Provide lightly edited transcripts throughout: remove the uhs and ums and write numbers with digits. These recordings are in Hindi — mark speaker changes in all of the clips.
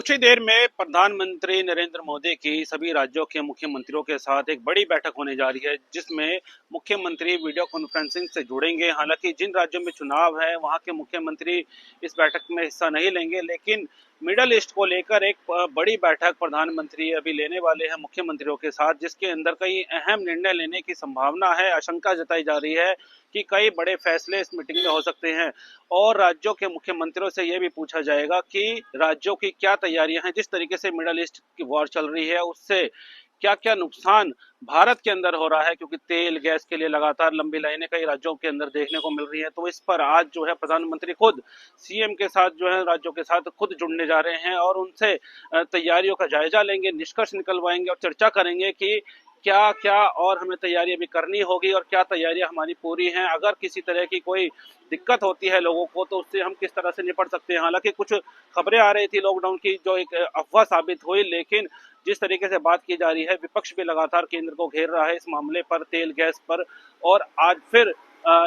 Speaker 1: कुछ ही देर में प्रधानमंत्री नरेंद्र मोदी की सभी राज्यों के मुख्यमंत्रियों के साथ एक बड़ी बैठक होने जा रही है, जिसमें मुख्यमंत्री वीडियो कॉन्फ्रेंसिंग से जुड़ेंगे। हालांकि जिन राज्यों में चुनाव है वहां के मुख्यमंत्री इस बैठक में हिस्सा नहीं लेंगे, लेकिन मिडल ईस्ट को लेकर एक बड़ी बैठक प्रधानमंत्री अभी लेने वाले हैं मुख्यमंत्रियों के साथ, जिसके अंदर कई अहम निर्णय लेने की संभावना है। आशंका जताई जा रही है कि कई बड़े फैसले इस मीटिंग में हो सकते हैं और राज्यों के मुख्यमंत्रियों से यह भी पूछा जाएगा कि राज्यों की क्या तैयारियां हैं। जिस तरीके से मिडल ईस्ट की वॉर चल रही है उससे क्या क्या नुकसान भारत के अंदर हो रहा है, क्योंकि तेल गैस के लिए लगातार लंबी लाइनें कई राज्यों के अंदर देखने को मिल रही है। तो इस पर आज जो है प्रधानमंत्री खुद सीएम के साथ जो है राज्यों के साथ खुद जुड़ने जा रहे हैं और उनसे तैयारियों का जायजा लेंगे, निष्कर्ष निकलवाएंगे और चर्चा करेंगे कि क्या क्या और हमें तैयारी अभी करनी होगी और क्या तैयारियां हमारी पूरी हैं। अगर किसी तरह की कोई दिक्कत होती है लोगों को तो उससे हम किस तरह से निपट सकते हैं। हालांकि कुछ खबरें आ रही थी लॉकडाउन की जो एक अफवाह साबित हुई, लेकिन जिस तरीके से बात की जा रही है, विपक्ष भी लगातार केंद्र को घेर रहा है इस मामले पर, तेल गैस पर। और आज फिर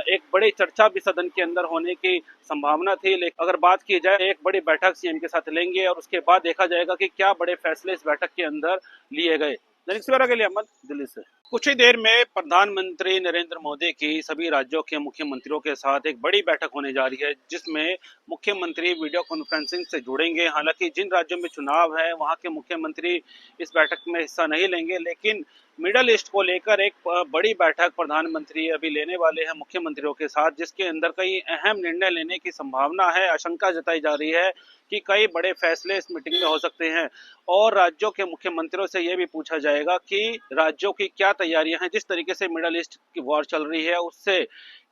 Speaker 1: एक बड़ी चर्चा भी सदन के अंदर होने की संभावना थी, लेकिन अगर बात की जाए एक बड़ी बैठक सीएम के साथ लेंगे और उसके बाद देखा जाएगा कि क्या बड़े फैसले इस बैठक के अंदर लिए गए। दैनिक सवेरा के लिए अहमद, दिल्ली से। कुछ ही देर में प्रधानमंत्री नरेंद्र मोदी की सभी राज्यों के मुख्यमंत्रियों के साथ एक बड़ी बैठक होने जा रही है, जिसमें मुख्यमंत्री वीडियो कॉन्फ्रेंसिंग से जुड़ेंगे। हालांकि जिन राज्यों में चुनाव है वहां के मुख्यमंत्री इस बैठक में हिस्सा नहीं लेंगे, लेकिन मिडल ईस्ट को लेकर एक बड़ी बैठक प्रधानमंत्री अभी लेने वाले हैं मुख्यमंत्रियों के साथ, जिसके अंदर कई अहम निर्णय लेने की संभावना है। आशंका जताई जा रही है कि कई बड़े फैसले इस मीटिंग में हो सकते हैं और राज्यों के मुख्यमंत्रियों से यह भी पूछा जाएगा कि राज्यों की क्या तैयारियां हैं। जिस तरीके से मिडल ईस्ट की वॉर चल रही है उससे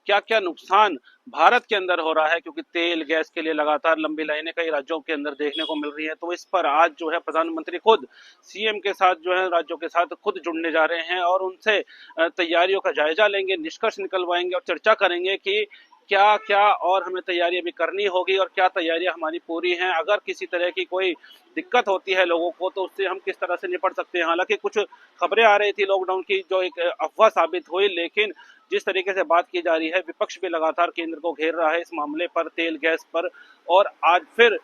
Speaker 1: क्या क्या नुकसान भारत के अंदर हो रहा है, क्योंकि तेल गैस के लिए लगातार लंबी लाइनें कई राज्यों के अंदर देखने को मिल रही है। तो इस पर आज जो है प्रधानमंत्री खुद सीएम के साथ जो है राज्यों के साथ खुद जुड़ने जा रहे हैं और उनसे तैयारियों का जायजा लेंगे, निष्कर्ष निकलवाएंगे और चर्चा करेंगे कि क्या क्या और हमें तैयारी अभी करनी होगी और क्या तैयारियां हमारी पूरी हैं। अगर किसी तरह की कोई दिक्कत होती है लोगों को तो उससे हम किस तरह से निपट सकते हैं। हालांकि कुछ खबरें आ रही थी लॉकडाउन की जो एक अफवाह साबित हुई, लेकिन जिस तरीके से बात की जा रही है, विपक्ष भी लगातार केंद्र को घेर रहा है इस मामले पर, तेल गैस पर। और आज फिर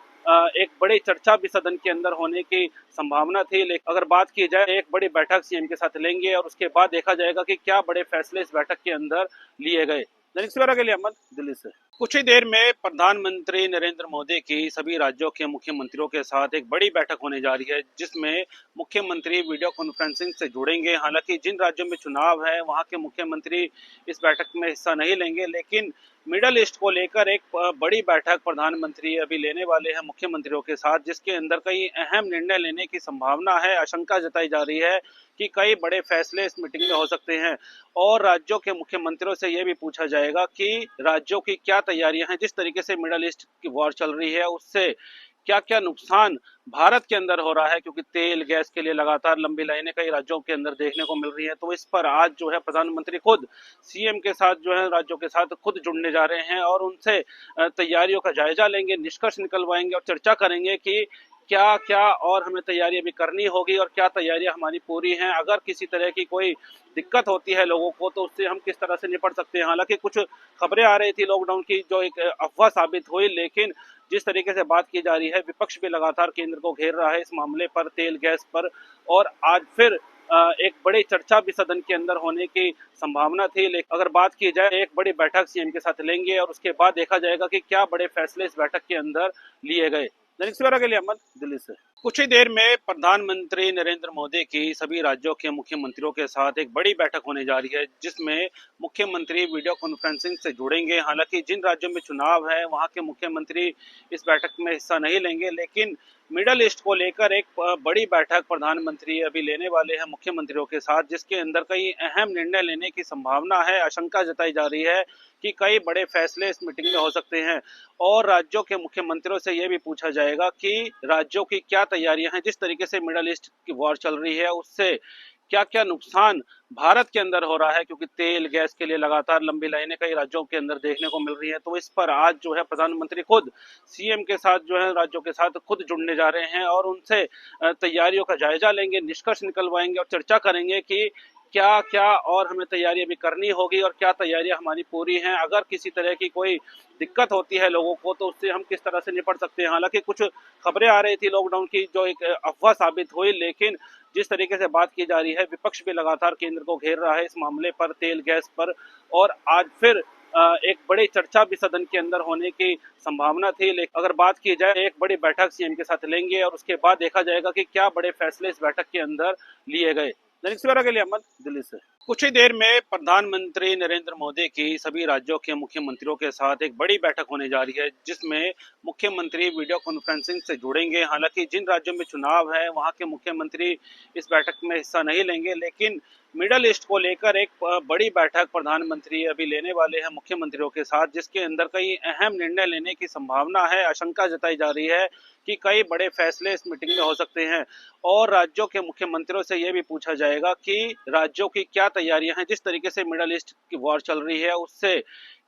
Speaker 1: एक बड़ी चर्चा भी सदन के अंदर होने की संभावना थी, लेकिन अगर बात की जाए एक बड़ी बैठक सीएम के साथ लेंगे और उसके बाद देखा जाएगा कि क्या बड़े फैसले इस बैठक के अंदर लिए गए। दैनिक सवेरा के लिए अहमद, दिल्ली से। कुछ ही देर में प्रधानमंत्री नरेंद्र मोदी की सभी राज्यों के मुख्यमंत्रियों के साथ एक बड़ी बैठक होने जा रही है, जिसमें मुख्यमंत्री वीडियो कॉन्फ्रेंसिंग से जुड़ेंगे। हालांकि जिन राज्यों में चुनाव है वहां के मुख्यमंत्री इस बैठक में हिस्सा नहीं लेंगे, लेकिन मिडल ईस्ट को लेकर एक बड़ी बैठक प्रधानमंत्री अभी लेने वाले हैं मुख्यमंत्रियों के साथ, जिसके अंदर कई अहम निर्णय लेने की संभावना है। आशंका जताई जा रही है कि कई बड़े फैसले इस मीटिंग में हो सकते हैं और राज्यों के मुख्यमंत्रियों से यह भी पूछा जाएगा कि राज्यों की क्या तैयारियां हैं। जिस तरीके से मिडल ईस्ट की वॉर चल रही है उससे क्या क्या नुकसान भारत के अंदर हो रहा है, क्योंकि तेल गैस के लिए लगातार लंबी लाइनें कई राज्यों के अंदर देखने को मिल रही है। तो इस पर आज जो है प्रधानमंत्री खुद सीएम के साथ जो है राज्यों के साथ खुद जुड़ने जा रहे हैं और उनसे तैयारियों का जायजा लेंगे, निष्कर्ष निकलवाएंगे और चर्चा करेंगे कि क्या क्या और हमें तैयारी अभी करनी होगी और क्या तैयारियां हमारी पूरी हैं। अगर किसी तरह की कोई दिक्कत होती है लोगों को तो उससे हम किस तरह से निपट सकते हैं। हालांकि कुछ खबरें आ रही थी लॉकडाउन की जो एक अफवाह साबित हुई, लेकिन जिस तरीके से बात की जा रही है, विपक्ष भी लगातार केंद्र को घेर रहा है इस मामले पर, तेल गैस पर। और आज फिर एक बड़ी चर्चा भी सदन के अंदर होने की संभावना थी, लेकिन अगर बात की जाए एक बड़ी बैठक सीएम के साथ लेंगे और उसके बाद देखा जाएगा कि क्या बड़े फैसले इस बैठक के अंदर लिए गए। दैनिक सवेरा के लिए अहमद, दिल्ली से। कुछ ही देर में प्रधानमंत्री नरेंद्र मोदी की सभी राज्यों के मुख्यमंत्रियों के साथ एक बड़ी बैठक होने जा रही है, जिसमें मुख्यमंत्री वीडियो कॉन्फ्रेंसिंग से जुड़ेंगे। हालांकि जिन राज्यों में चुनाव है वहां के मुख्यमंत्री इस बैठक में हिस्सा नहीं लेंगे, लेकिन मिडल ईस्ट को लेकर एक बड़ी बैठक प्रधानमंत्री अभी लेने वाले हैं मुख्यमंत्रियों के साथ, जिसके अंदर कई अहम निर्णय लेने की संभावना है। आशंका जताई जा रही है कि कई बड़े फैसले इस मीटिंग में हो सकते हैं और राज्यों के मुख्यमंत्रियों से यह भी पूछा जाएगा कि राज्यों की क्या तैयारियां हैं। जिस तरीके से मिडल ईस्ट की वॉर चल रही है उससे क्या क्या नुकसान भारत के अंदर हो रहा है, क्योंकि तेल गैस के लिए लगातार लंबी लाइनें कई राज्यों के अंदर देखने को मिल रही है। तो इस पर आज जो है प्रधानमंत्री खुद सीएम के साथ जो है राज्यों के साथ खुद जुड़ने जा रहे हैं और उनसे तैयारियों का जायजा लेंगे, निष्कर्ष निकलवाएंगे और चर्चा करेंगे कि क्या क्या और हमें तैयारी अभी करनी होगी और क्या तैयारियां हमारी पूरी हैं। अगर किसी तरह की कोई दिक्कत होती है लोगों को तो उससे हम किस तरह से निपट सकते हैं। हालांकि कुछ खबरें आ रही थी लॉकडाउन की जो एक अफवाह साबित हुई, लेकिन जिस तरीके से बात की जा रही है, विपक्ष भी लगातार केंद्र को घेर रहा है इस मामले पर, तेल गैस पर। और आज फिर एक बड़ी चर्चा भी सदन के अंदर होने की संभावना थी। लेकिन अगर बात की जाए, एक बड़ी बैठक सीएम के साथ लेंगे और उसके बाद देखा जाएगा कि क्या बड़े फैसले इस बैठक के अंदर लिए गए। दैनिक सवेरा के लिए अहमद, दिल्ली से। कुछ ही देर में प्रधानमंत्री नरेंद्र मोदी की सभी राज्यों के मुख्यमंत्रियों के साथ एक बड़ी बैठक होने जा रही है, जिसमें मुख्यमंत्री वीडियो कॉन्फ्रेंसिंग से जुड़ेंगे। हालांकि जिन राज्यों में चुनाव है वहां के मुख्यमंत्री इस बैठक में हिस्सा नहीं लेंगे, लेकिन मिडल ईस्ट को लेकर एक बड़ी बैठक प्रधानमंत्री अभी लेने वाले हैं मुख्यमंत्रियों के साथ, जिसके अंदर कई अहम निर्णय लेने की संभावना है। आशंका जताई जा रही है कि कई बड़े फैसले इस मीटिंग में हो सकते हैं और राज्यों के मुख्यमंत्रियों से यह भी पूछा जाएगा कि राज्यों की क्या तैयारियां हैं। जिस तरीके से मिडल ईस्ट की वॉर चल रही है उससे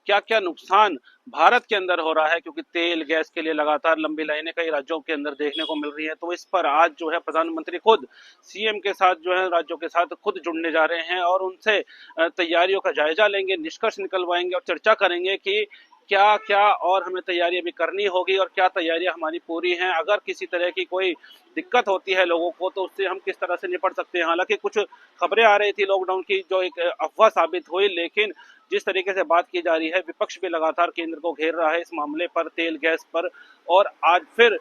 Speaker 1: क्या क्या नुकसान भारत के अंदर हो रहा है, क्योंकि तेल गैस के लिए लगातार लंबी लाइनें कई राज्यों के अंदर देखने को मिल रही है। तो इस पर आज जो है प्रधानमंत्री खुद सीएम के साथ जो है राज्यों के साथ खुद जुड़ने जा रहे हैं और उनसे तैयारियों का जायजा लेंगे, निष्कर्ष निकलवाएंगे और चर्चा करेंगे कि क्या क्या और हमें तैयारी अभी करनी होगी और क्या तैयारियां हमारी पूरी हैं। अगर किसी तरह की कोई दिक्कत होती है लोगों को तो उससे हम किस तरह से निपट सकते हैं। हालांकि कुछ खबरें आ रही थी लॉकडाउन की जो एक अफवाह साबित हुई, लेकिन जिस तरीके से बात की जा रही है, विपक्ष भी लगातार केंद्र को घेर रहा है इस मामले पर, तेल गैस पर। और आज फिर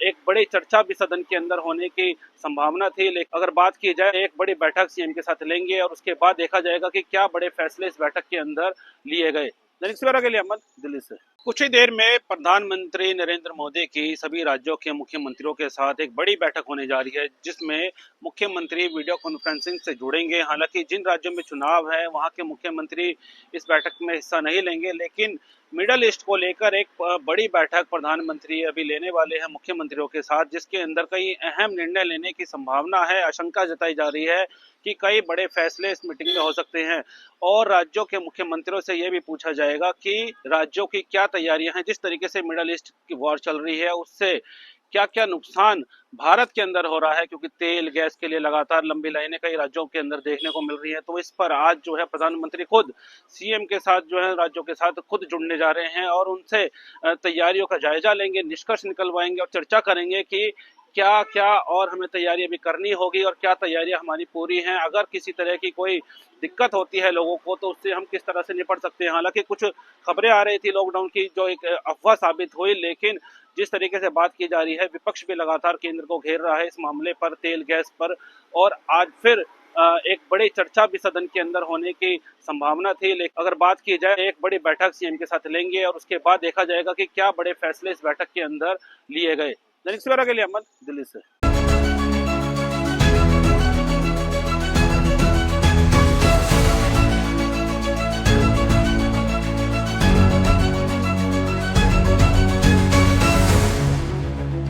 Speaker 1: एक बड़ी चर्चा भी सदन के अंदर होने की संभावना थी। लेकिन अगर बात की जाए, एक बड़ी बैठक सीएम के साथ लेंगे और उसके बाद देखा जाएगा कि क्या बड़े फैसले इस बैठक के अंदर लिए गए। दैनिक सवेरा के लिए अहमद, दिल्ली से। कुछ ही देर में प्रधानमंत्री नरेंद्र मोदी की सभी राज्यों के मुख्यमंत्रियों के साथ एक बड़ी बैठक होने जा रही है, जिसमें मुख्यमंत्री वीडियो कॉन्फ्रेंसिंग से जुड़ेंगे। हालांकि जिन राज्यों में चुनाव है वहां के मुख्यमंत्री इस बैठक में हिस्सा नहीं लेंगे, लेकिन मिडल ईस्ट को लेकर एक बड़ी बैठक प्रधानमंत्री अभी लेने वाले हैं मुख्यमंत्रियों के साथ, जिसके अंदर कई अहम निर्णय लेने की संभावना है। आशंका जताई जा रही है कि कई बड़े फैसले इस मीटिंग में हो सकते हैं और राज्यों के मुख्यमंत्रियों से यह भी पूछा जाएगा कि राज्यों की क्या तैयारियां हैं। जिस तरीके से मिडल ईस्ट की वॉर चल रही है उससे क्या क्या नुकसान भारत के अंदर हो रहा है, क्योंकि तेल गैस के लिए लगातार लंबी लाइनें कई राज्यों के अंदर देखने को मिल रही है। तो इस पर आज जो है प्रधानमंत्री खुद सीएम के साथ जो है राज्यों के साथ खुद जुड़ने जा रहे हैं और उनसे तैयारियों का जायजा लेंगे, निष्कर्ष निकलवाएंगे और चर्चा करेंगे कि क्या क्या और हमें तैयारी अभी करनी होगी और क्या तैयारियां हमारी पूरी हैं। अगर किसी तरह की कोई दिक्कत होती है लोगों को तो उससे हम किस तरह से निपट सकते हैं। हालांकि कुछ खबरें आ रही थी लॉकडाउन की जो एक अफवाह साबित हुई, लेकिन जिस तरीके से बात की जा रही है, विपक्ष भी लगातार केंद्र को घेर रहा है इस मामले पर, तेल गैस पर। और आज फिर एक बड़ी चर्चा भी सदन के अंदर होने की संभावना थी। लेकिन अगर बात की जाए, एक बड़ी बैठक सीएम के साथ लेंगे और उसके बाद देखा जाएगा कि क्या बड़े फैसले इस बैठक के अंदर लिए गए। दैनिक सवेरा के लिए अहमद, दिल्ली से।